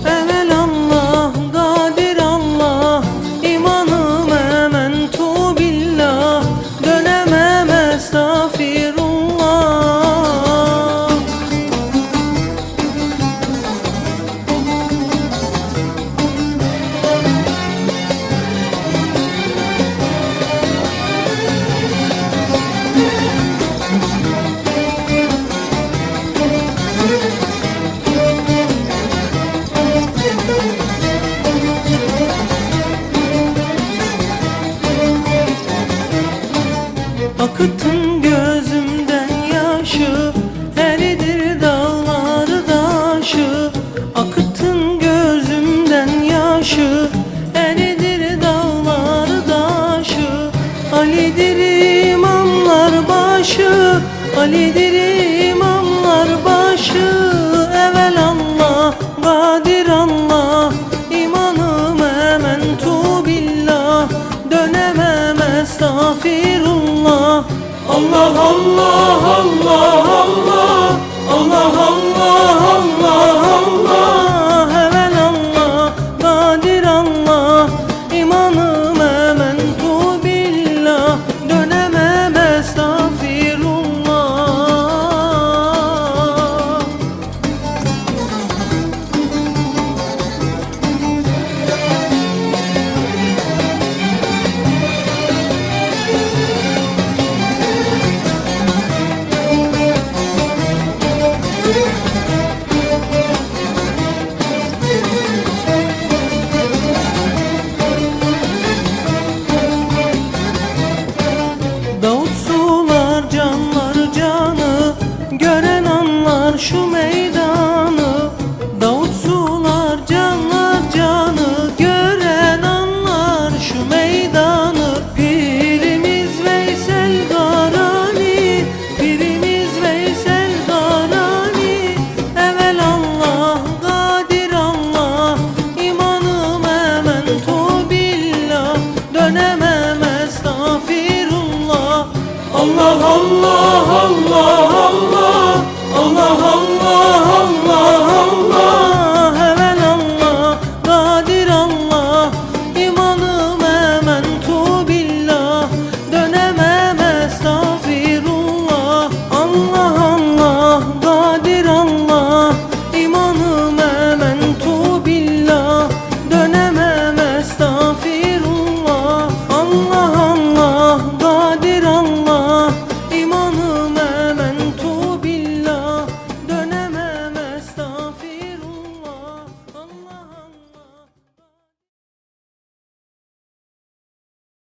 Evvel Allah, kadir Allah, imanım ementu billah, dönemem estağfirullah. Akıttın gözümden yaşı, eridir dağları daşı. Akıttın gözümden yaşı, eridir dağları daşı. Ali'dir imamlar başı, Ali'dir imamlar başı. Evvel Allah, kadir Allah, imanım ementu billah, dönemem estağfirullah. Allah Allah Allah Allah, Allah Allah Allah Allah. Evvel Allah, kadir Allah, imanım ementu billah, dönemem estağfirullah. Davut sular canlar canı, gören anlar şu meydanı. Davut sular canlar canı, gören anlar şu meydanı. Pirimiz Veysel Garani, Pirimiz Veysel Garani. Evvel Allah, kadir Allah, imanım ementu billah, dönemem estağfirullah. Allah Allah Allah